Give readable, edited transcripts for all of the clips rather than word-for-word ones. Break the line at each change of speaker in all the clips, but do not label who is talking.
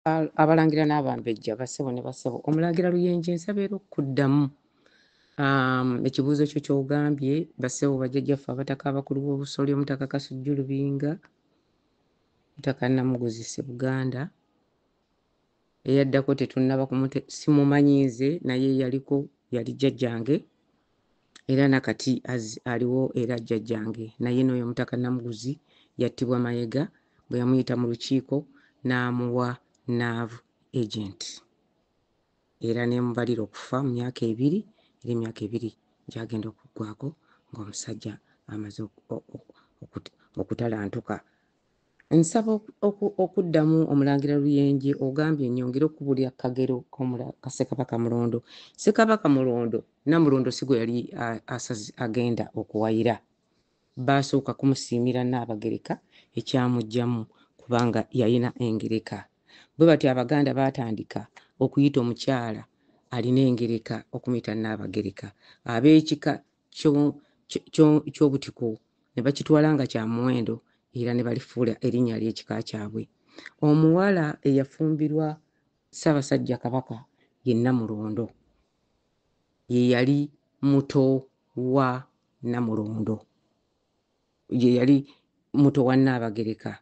abalangira n'abambejja bassebo ne bassebo, omulangira Luyenje nsabeera okuddamu ekibuuzo kyo ky'ogambye bassebo bajjajjaffe abataka abakulu b'obusolya Omutaka Kasujju Lubinga, Omutaka Namuguzi Ssebuganda eyaddako tetunnaba simumanyiize naye yaliko yali jjajjange era nakati aliwo era jjajjange naye n'oyo Omutaka Namuguzi yattibwa Mayega bwe yamuyita mu lukiiko n'amuwa naavu agent era nemubalira okufa mu myaka ebiri era emyaka ebiri gyagenda okuggwako ng'omusajja amaze okutalantuka. Nsaba okuddamu omulangira Luyenje ogambye nnyongere okukubulira akagero ka Ssekabaka Mulondo. Ssekabaka Mulondo Namulondo si gwe yali agenda okuwayira, baasooka kumusiimira Nnaabagereka ekyamuggyamu kubanga yalina engereka. Bwe batyo Abaganda baatandika okuyita omukyala alina engereka okumuyita Nnaabagereka. Ab'ekika ky'obutiko ne bakitwala nga kya muwendo era ne balifuula erinnya ly'ekika kyabwe. Omuwala eyafumbirwa Ssaabasajja Kabaka ye Namulondo, ye yali muto wa Namulondo, ye yali muto wa Nnaabagereka.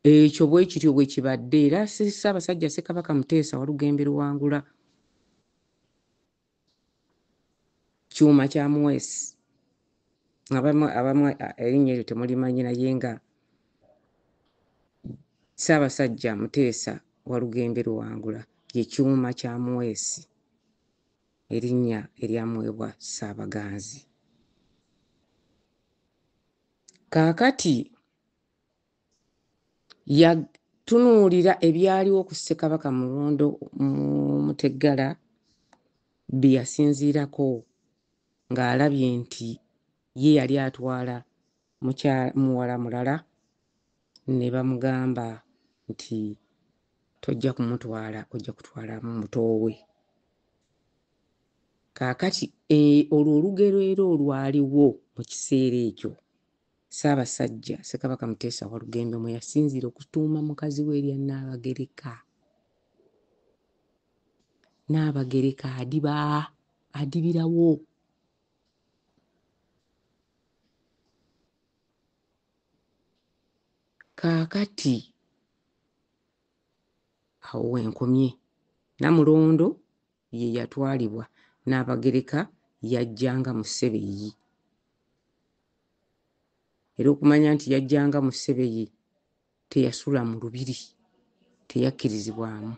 Ekyo bwe kityo bwe kibadde era Ssaabasajja Ssekabaka Muteesa Walugembe Luwangula kyuma kya Muweesi. Abamu erinnya eryo temulimanyi naye nga Ssaabasajja Muteesa Walugembe Luwangula ye kyuma kya Muweesi, erinnya eryamuweebwa Ssaabaganzi. Kaakati yatunuulira ebyaliwo ku Ssekabaka Mulondo Muteggala bye yasinziirako ng'alabye nti ye yali atwala muwala mulala ne bamugamba nti tojja kumutwala, ojja kutwala mutowe. Kaakati olwo olugero era olwaliwo mu kiseera ekyo Ssaabasajja Ssekabaka Muteesa Walugembe mwe yasinziira okutuuma mukazi we erya Nnaabagereka. Nnaabagereka adibirawo. Kaakati awo wenkomye. Namulondo ye yatwalibwa, Nnaabagereka yajjanga mu Ssebeyi. Era okumanya nti yajjanga mu Ssebeyi teyasula mu lubiri, teyakkirizibwamu,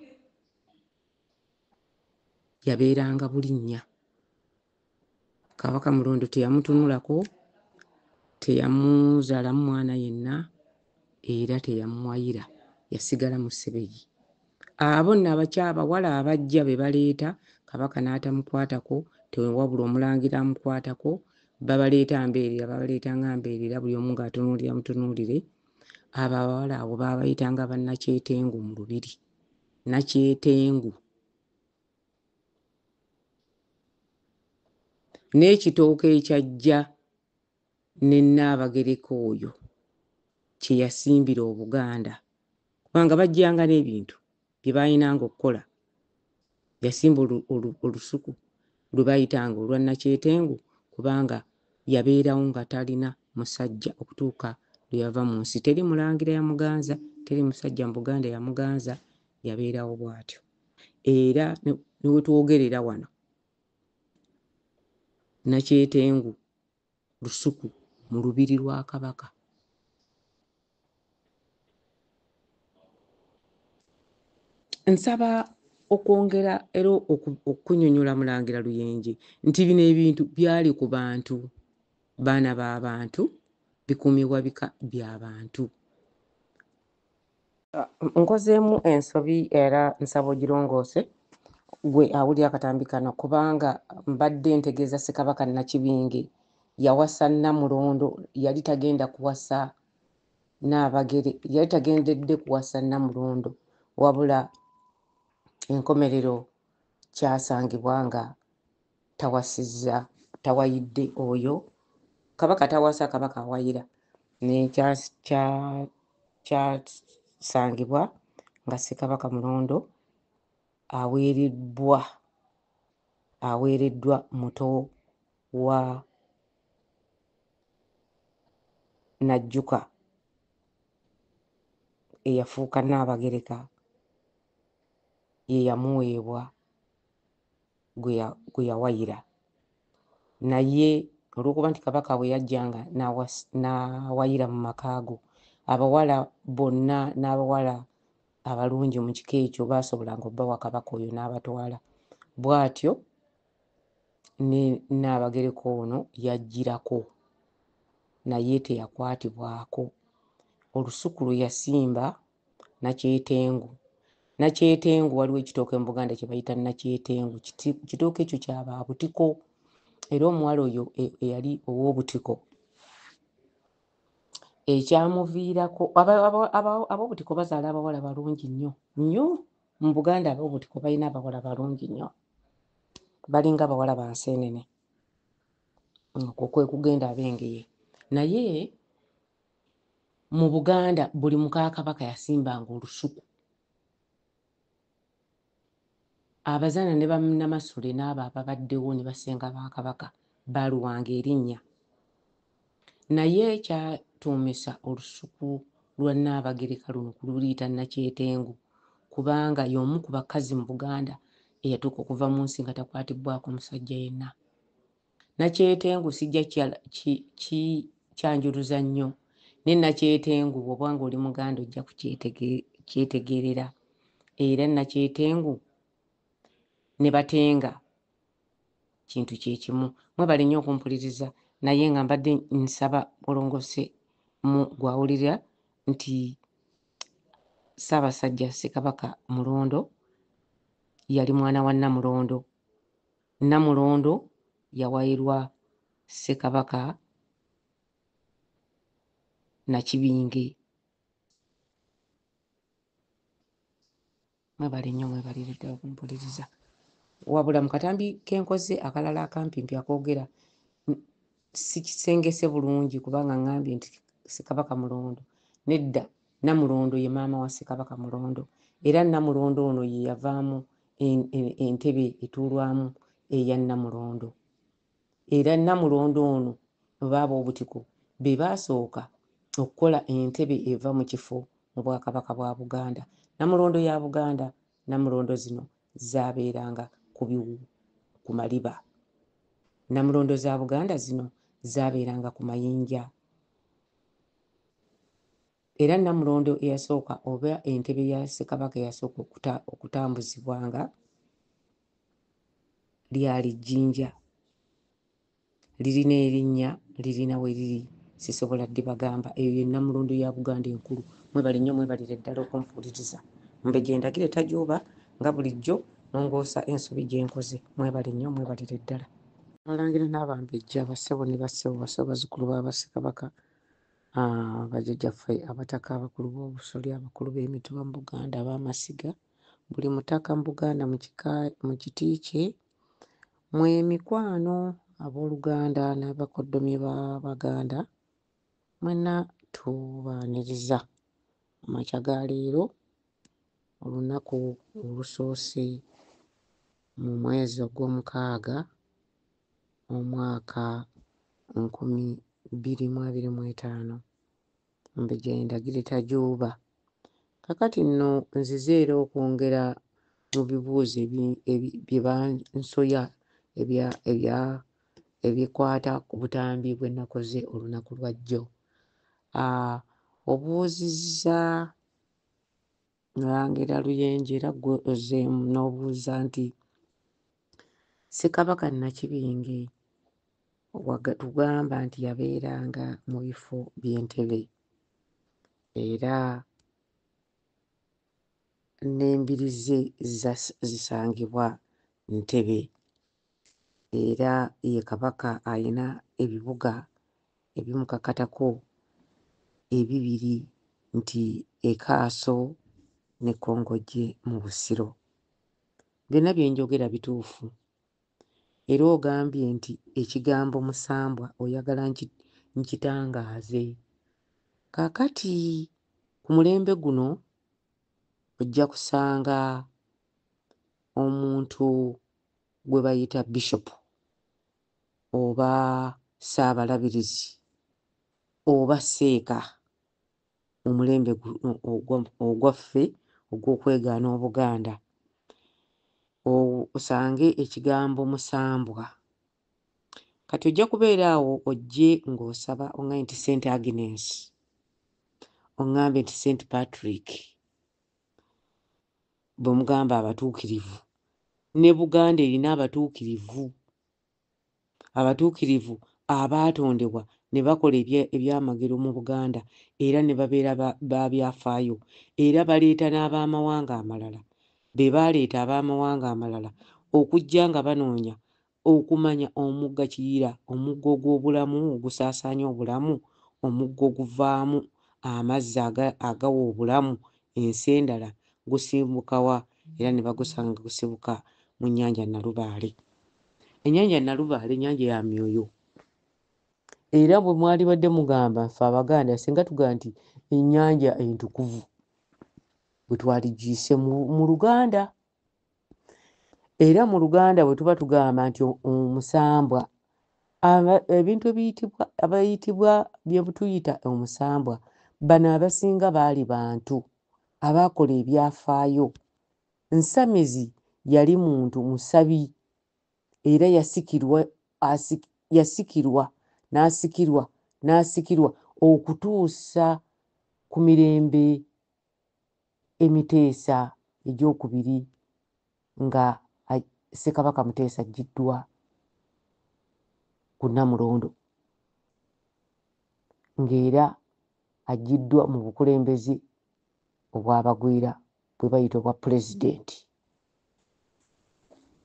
yabeeranga Bulinnya. Kabaka Mulondo teyamutunulako, teyamuzaalamu mwana yenna era teyamuwayira, yasigala mu Ssebeyi. Abo nno abakyabawala abajja be baleeta Kabaka n'atamukwatako, tewabula omulangira amukwatako, babaleeta mbeerera, babaleetanga mbeerera buli omu ng'atunuulira mutunuulire. Abo abawala abo baabayitanga bannakyetengu mu lubiri. Nakyetengu. N'ekitooke ekyajja ne Nnaabagereka oyo kye yasimbira Obuganda, kubanga bajjanga n'ebintu bye baayinanga okukola. Yasimba olusuku lwe baayitanga olwa Nakyetengu kubanga yabeerawo nga talina musajja okutuuka lwe yava mu nsi. Teri mulangira yamuganza, teri musajja mu Buganda yamuganza, yabeerawo bw'atyo. Era ne we twogerera wano Nakyetengu lusuku mu lubiri lwa Kabaka. Nsaba okwongera era okunnyonnyola Mulangira Luyenje nti bino ebintu byali ku bantu, baana b'abantu, bikuumibwa bika by'abantu. Nkozeemu ensobi era nsaba ogirongoose gwe awulira akatambi kano kubanga mbadde ntegeeza Ssekabaka Nakibinge yawasa Namulondo, yali tagenda kuwasa yali tagendedde kuwasa Namulondo wabula enkomerero kyasangibwa nga tawayidde oyo. Kabaka tawasa, Kabaka awayira. Ne kyasangibwa nga Ssekabaka Mulondo aweereddwa muto wa Najjuka eyafuuka Nnaabagereka ye yamuweebwa gwe yawayira. Naye olw'okuba nti Kabaka bwe yajjanga n'awayira mu makaago, abawala bonna n'abawala abalungi mu kika ekyo baasobolanga obbawa Kabaka oyo n'abatwala. Bw'atyo ne Nnaabagereka ono yajjirako naye teyakwatibwako. Olusuku lwe yasimba Nakyetengu. Nakyetengu waliwo ekitooke mu Buganda kye bayita Nakyetengu. Kitooke ekyo kyaba butiko era omuwala oyo eyali ow'obutiko ekyamuviirako ab'obutiko bazaala abawala balungi nnyo nnyo. Mu Buganda ab'obutiko balina abawala balungi nnyo, balinga abawala ba Nseenene. Okwo kwe kugenda ab'engeye. Naye mu Buganda buli muka Kabaka yasimbanga olusuku. Abazaana ne bannamasule n'abo ababaddewo ne basenga ba Kabaka baluwanga erinnya. Naye ekyatuumisa olusuku lwa Nnaabagereka luno kuluyita Nakyetengu kubanga y'omu ku bakazi mu Buganda eyatuuka okuva mu nsi nga takwatibbwako musajja yenna. Nakyetengu sijja kyanjuluza nnyo, ne Nakyetengu bw'oba ng'oli Muganda ojja kukyetegerera. Era Nakyetengu ne Batenga kintu kye kimu. Mwebale nnyo okumpuliriza naye nga mbadde nsaba olongose gwawulira nti Ssaabasajja Ssekabaka Mulondo yali mwana wa Namulondo. Namulondo yawayirwa Ssekabaka Nakibinge. Mwebale nnyo mwebalire ddala okumpuliriza. Wabula mu katambi ke nkoze akalala akampimpi akoogera sikisengese bulungi kubanga ngambye nti Ssekabaka Mulondo. Nedda, Namulondo ye maama wa Ssekabaka Mulondo era Namulondo ono ye yavaamu entebe etuulwamu eya Namulondo. Era Namulondo ono baaba obutiko be baasooka okukola entebe eva mu kifo mu Bwakabaka bwa Buganda. Namulondo ya Buganda, Namulondo zino zaabeeranga ku maliba. Namulondo za Buganda zino zaabeeranga ku mayinja. Era Namulondo eyasooka oba entebe ya Ssekabaka eyasooka okutambuzibwanga lyali Jjinja. Lirina erinnya, lirina we liri, sisobola ddibagamba. Eyo ye Namulondo ya Buganda enkulu. Mwebale nnyo mwebalire ddala okumpuliriza. Mbe gye ndagire tajooba nga bulijjo nongoosa ensobi gye nkoze. Mwebale nnyo mwebalire ddala. Abalangira n'Abambejja, bassebo ne bassebo, bassebo bazzukulu ba Ssekabaka, bajjajjaffe abataka, abakulu b'obusolya, abakulu b'emituba mu Buganda, ab'amasiga, buli mutaka mu Buganda mu kiti kye, mwe mikwano abooluganda n'abakoddomye b'Abaganda, mwenna tubaaniriza amakya ga leero olunaku olusoose mu mwezi ogw'omukaaga omwaka 2025. Mbe gye ndagire tajooba. Kakati nno nzize era okwongera mu bibuuzo bye bansoya ebikwata ku butambi bwe nakoze olunaku lwa jjo. Obuuzizza Mulangira Luyenje era ggwe ozzeemu n'obuuza nti Ssekabaka Nakibinge tugamba nti yabeeranga mu bifo by'Entebbe era n'embiri ze zisangibwa Ntebbe era ye Kabaka ayina ebibuga ebimukakatako ebibiri nti Ekaaso ne Kkongojje mu Busiro. Byonna bye njogera bituufu era ogambye nti ekigambo Musambwa oyagala nkitangaaze. Kaakati ku mulembe guno ojja kusanga omuntu gwe bayita bishop oba saabalabirizi oba seeka mu mulembe ogwaffe ogw'okwegaana Obuganda, osange ekigambo musambwa. Kati ojja kubeera awo ojje ng'osaba oŋŋambye nti St Agnes, oŋŋambe nti St Patrick, bwe mugamba abatuukirivu. Ne Buganda erina abatuukirivu abaatondebwa ne bakola ebyamagero mu Buganda era ne babeera ba byafaayo, era baleeta n'abamawanga amalala. Be baaleeta abamawanga amalala okujja nga banoonya okumanya omugga Kiyira, omugga ogw'obulamu ogusaasaanya obulamu, omugga oguvaamu amazzi agawa obulamu ensi endala, gusimbuka wa? Era ne bagusanga gusibuka mu nnyanja Nalubaale. Ennyanja Nalubaale nnyanja ya myoyo. Era bwe mwali badde mugamba ffe Abaganda singa tugamba nti ennyanja entukuvu, bwe twaligiyise mu Luganda. Era mu Luganda bwe tuba tugamba nti omusambwa, ebintu abayitibwa bye tuyita omusambwa, bano abasinga baali bantu abaakola ebyafaayo. Nsamizi yali muntu musabi era n'asikirwa okutuusa ku mirembe Emiteesa egyokubiri nga Ssekabaka Muteesa aggiddwa ku Nnamulondo, ng'era aggiddwa mu bukulembeze obw'abagwira bwe bayita obwa pulezidenti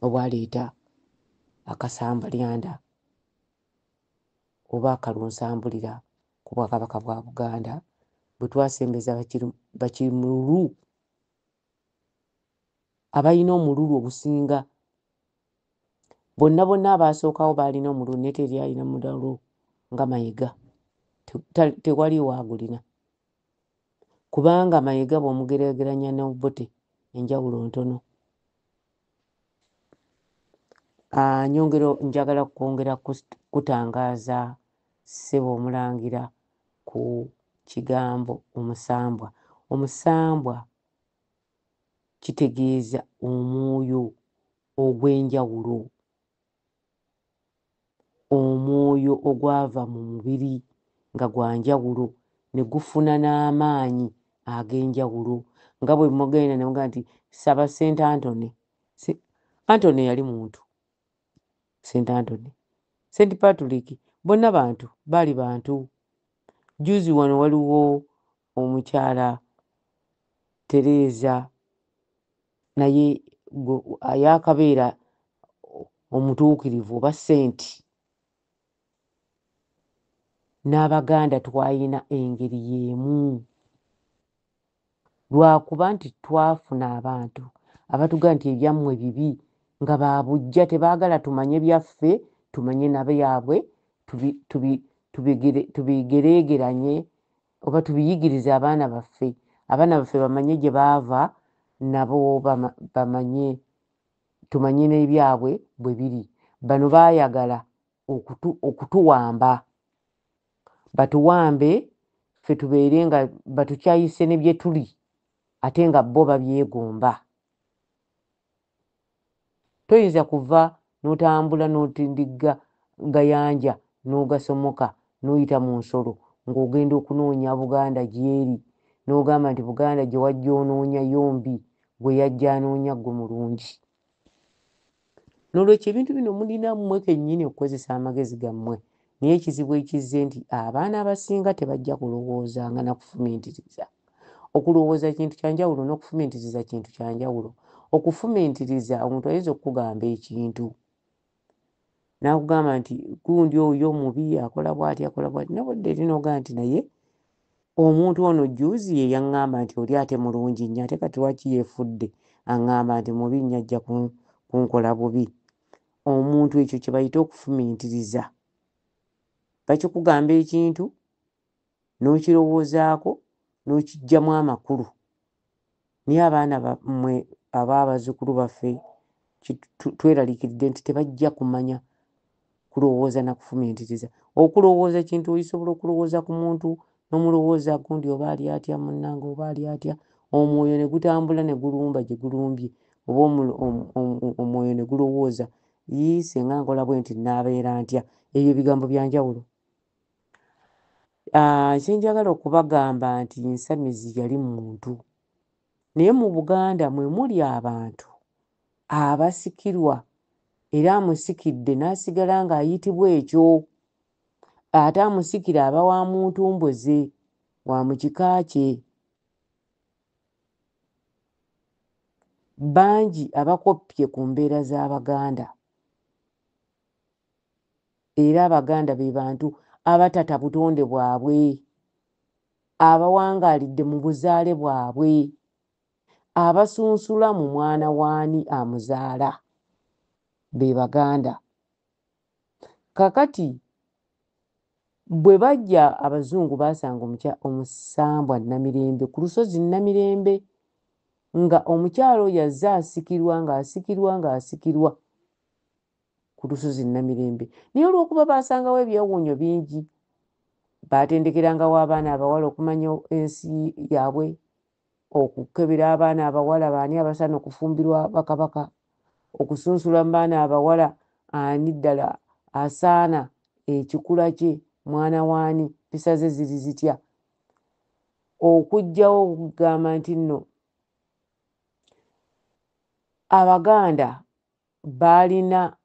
obwaleeta akasambalyanda oba akalonsambulira ku Bwakabaka bwa Buganda bwe twasembeza Bakimululu. Abalina omululu ogusinga bonna abaasookawo baalina omululu, naye teri alina mulalo nga Mayiga. Tewaliwo agulina kubanga Mayiga bw'omugeraageranya n'Obote enjawulo ntono. Njagala kwongera kutangaaza ssebo Omulangira ku kigambo omusambwa. Omusambwa kitegeeza omwoyo ogw'enjawulo, omwoyo ogwava mu mubiri nga gwa njawulo ne gufuna n'amaanyi ag'enjawulo. Nga bwe mugenda ne mugamba nti saba St Anthony. Anthony yali muntu, St Anthony. St Patrick bonna bantu, baali bantu. Juzi wano waliwo omukyala Tereza naye yaakabeera omutuukirivu oba senti. N'Abaganda twalina engeri y'emu lwakuba nti twafuna abantu abatugamba nti ebyammwe bibi nga baabujja, tebaagala tumanye byaffe, tumanye nabyabwe, tubigereegeranye oba tubiyigirize abaana baffe bamanye gye baava, nabo bamanye, tumanye n'ebyabwe bwe biri. Bano baayagala okutuwamba, batuwambe ffe tubeere nga batukyayise ne bye tuli ate nga bo babyegomba. Toyinza kuva n'otambula n'otindigga gayanja n'ogasomoka n'oyita mu nsolo ng'ogenda okunoonya Buganda gy'eri, n'ogamba nti Buganda gye wajja onoonya yombi, gwe yajja anoonya ggwe mulungi. N'olwekyo ebintu bino mulina mmwe kennyini okukozesa amagezi gammwe, naye ekizibu ekizze nti abaana abasinga tebajja kulowoozanga na kufumiitiriza. Okulowooza kintu kya njawulo n'okufumiitiriza kintu kya njawulo. Okufumiitiriza omuntu ayinza okukugamba ekintu n'akugamba nti gundi oyo mubi akola bw'ati nabudde eri n'ogamba nti naye omuntu ono juuzi ye yaŋŋamba nti oli ate mulungi nnyo, ate kati lwaki yeefudde aŋŋamba nti mubi nnyo ajja kunkola bubi. Omuntu ekyo kye bayita okufumiitiriza. Bakikugamba ekintu n'okirowoozaako n'okiggyamu amakulu naye abaana bammwe abaabazukulu baffe tweralikidde nti tebajja kumanya kulowooza na kufumiitiriza. Okulowooza kintu oyisobola okulowooza ku muntu n'omulowooza gundi oba ali atya munnange oba ali atya, omwoyo ne gutambula ne gulumba gye gulumbye oba omwoyo ne gulowooza singa nkola bwe nti naabeera ntya. Ebyo bigambo bya njawulo. Kyenjagala okubagamba nti Nsamizi yali muntu, naye mu Buganda mwe muli abantu abasikirwa era amusikidde n'asigala ng'ayitibwa ekyo, ate amusikira aba wa muntu mboze wa mu kika kye. Bangi abakoppye ku mbeera z'Abaganda, era Abaganda be bantu abatata butonde bwabwe, abawangaalidde mu buzaale bwabwe, abasunsula mu mwana waani amuzaala, be Baganda. Kakati bwe bajja Abazungu baasanga omusambwa Namirembe ku lusozi Namirembe, nga omukyalo yazze asikirwa ku lusozi Namirembe. Naye olw'okuba baasangawo ebyewuunyo bingi, baatendekerangawo abaana abawala okumanya ensi yaabwe, okukebera abaana abawala baani abasaana okufumbirwa bakabaka, okusunsula mu baana abawala ani ddala asaana ekikula kye, mwana waani, mpisa ze ziri zitya, okuggyawo okugamba nti nno Abaganda baalina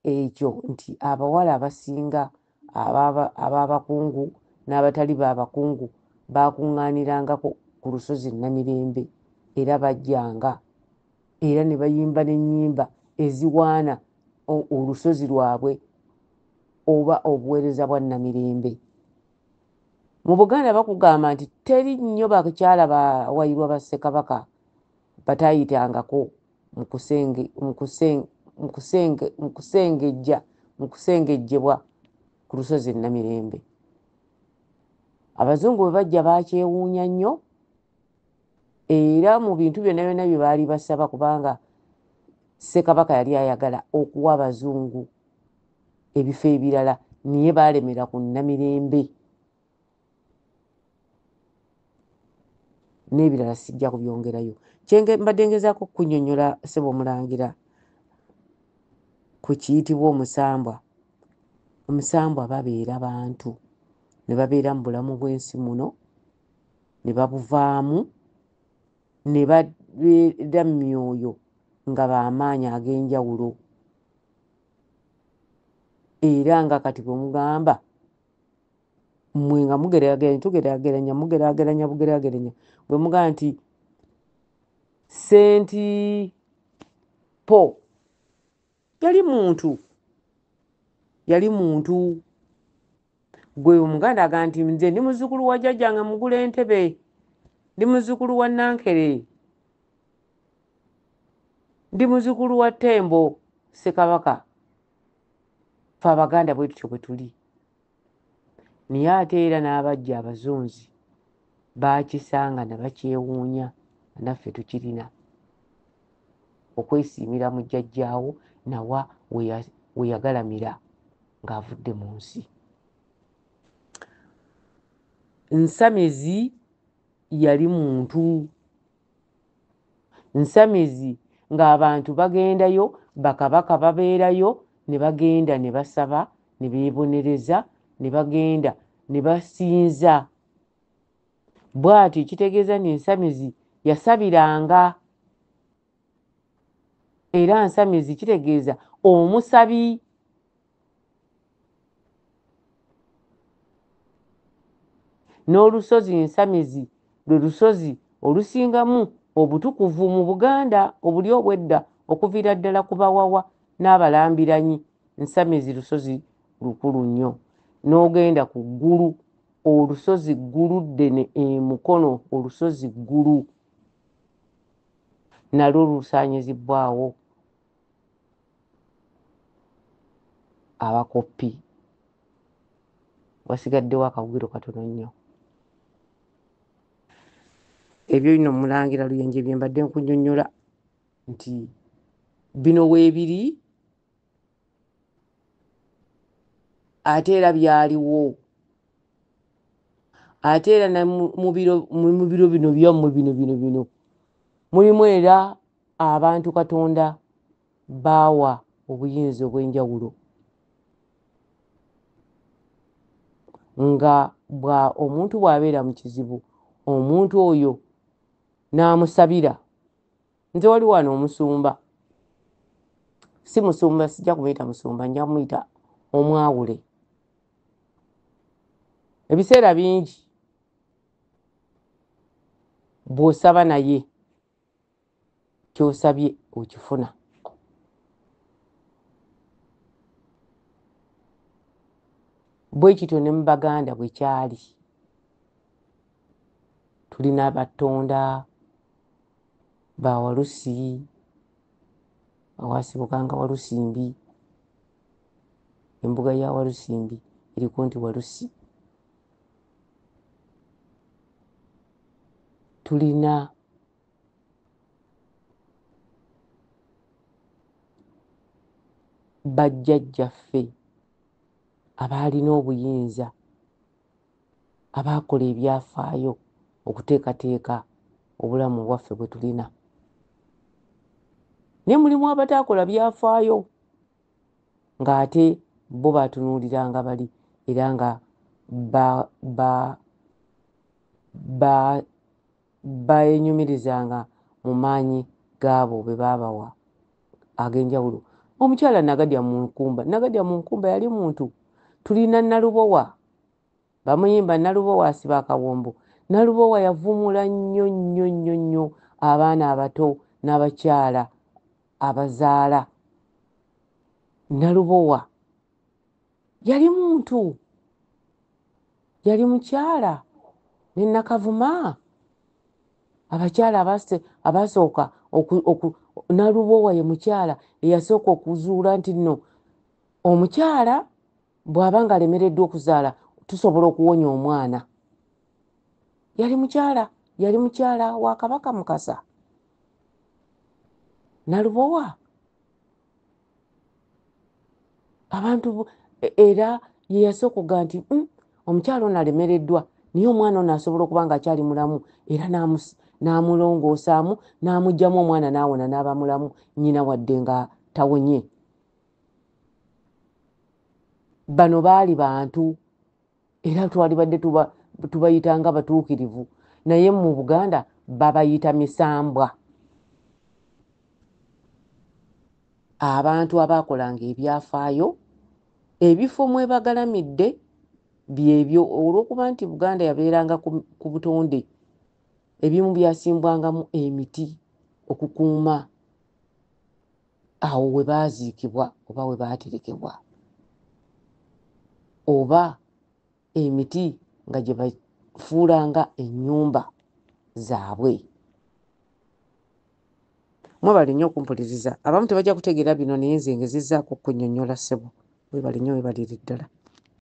ekyo nti abawala abasinga ab'abakungu n'abatali b'abakungu baakuŋŋaanirangako ku lusozi Namirembe, era bajjanga era ne bayimba n'ennyimba eziwaana olusozi lwabwe oba obuweereza bwa Namirembe. Mu Buganda bakugamba nti teri nnyo bakyala bawayirwa ba Ssekabaka bataayitangako mu kusengejjebwa ku lusozi Namirembe. Abazungu bwe bajja baakyewuunya nnyo, era mu bintu byonna byonna bye baali basaba, kubanga Ssekabaka yali ayagala okuwa Abazungu ebifo ebirala, naye baalemera ku Namirembe. N'ebirala sijja kubyongerayo. Mbadde ngezaako kunnyonnyola ssebo Mulangira ku kiyitibwa omusambwa. Omusambwa babeera bantu, ne babeera mu bulamu bw'ensi muno, ne babuvaamu, ne babeera mu myoyo nga b'amaanyi ag'enjawulo. Era nga kati bwe mugamba mmwe nga mugeraageranya bwe mugamba nti St. Paul yali muntu, gwe Omuganda agamba nti nze ndi muzzukulu wa jjajjange Mugula Entebe, ndi muzzukulu wa Nankere, ndi muzzukulu wa Ttembo Ssekabaka. Ffe Abaganda bwe tutyo bwe tuli. Naye ate era n'abajja Abazunzi baakisanga ne bakyewuunya, naffe tukirina okwesiimira mu jjajjaawo nawa we yagalamira ng'avudde mu nsi. Nsamizi yali muntu. Nsamizi ng'abantu bagendayo, bakabaka babeerayo, ne bagenda ne basaba, ne beebonereza, ne bagenda ne basinza. Bw'atyo kitegeeza nti Nsamizi yasabiranga, era Nsamizi kitegeeza omusabi. N'olusozi Nsamizi lwe lusozi olusingamu obutukuvu mu Buganda obuli obwedda, okuviira ddala ku Bawawa n'Abalambiranyi. Nsamizi lusozi lukulu nnyo. N'ogenda ku ggulu, olusozi ggulu ddene Mukono, olusozi ggulu nalwo lusaanyizibbwawo abakoppi. Wasigaddewo akawugiro katono nnyo. ebyo bino Mulangira Luyenje bye mbadde nkunnyonnyola nti bino weebiri ate era byaliwo ate era mu biro bino byammwe bino mulimu era abantu Katonda baawa obuyinza obw'enjawulo nga omuntu bw'abeera mu kizibu omuntu oyo n'amusabira. Nze wali wano omusumba, si musumba, sijja kumuyita musumba, nja kumuyita omwawule. Ebiseera bingi bw'osaba naye ky'osabye okifuna. Bwe kityo ne mu Baganda bwe kyali. Tulina Batonda, ba Walusi, awaasibukanga Walusimbi, embuga ya Walusimbi eriko nti Walusi. Tulina bajjajjaffe abaalina obuyinza abaakola ebyafaayo okuteekateeka obulamu bwaffe bwe tulina. Naye mulimu abataakola byafaayo ng'ate bo baatunuuliranga bali era nga benyumirizanga mu maanyi gaabo bwe baabawa ag'enjawulo. Omukyala Nagadya Munkumba yali muntu. Tulina Nalubowa, bamuyimba Nalubowa asiba akawombo. Nalubowa yavumula nnyo abaana abato n'abakyala abazaala. Nalubowa yali muntu, yali mukyala. Ne Nakavuma abakyala abasooka Nalubowa ye mukyala eyasooka okuzuula nti nno omukyala bw'aba nga alemereddwa okuzaala tusobola okuwonya omwana. Yali mukyala wa Kabaka Mukasa. Nalubowa abantu era ye yasooka okugaa nti omukyala ono alemereddwa naye omwana ono asobola okuba nga akyali mulamu era n'amulongoosaamu n'amuggyamu omwana n'awona n'aba mulamu nnyina wadde nga tawonye. Bano baali bantu era twalibadde tubayita nga batuukirivu naye mu Buganda babayita misambwa. Abantu abaakolanga ebyafaayo, ebifo mwe bagalamidde byebyo olw'okuba nti Buganda yabeeranga ku butonde. Ebimu byasimbwangamu emiti okukuuma awo we baaziikibwa oba we baaterekebwa, oba emiti nga gye bafuulanga ennyumba zaabwe. Mwebale nnyo okumpuliriza. Abamu tebajja kutegeera bino naye nze ngezizzaako okkunnyonnyola ssebo. Weebale nnyo, weebalire ddala.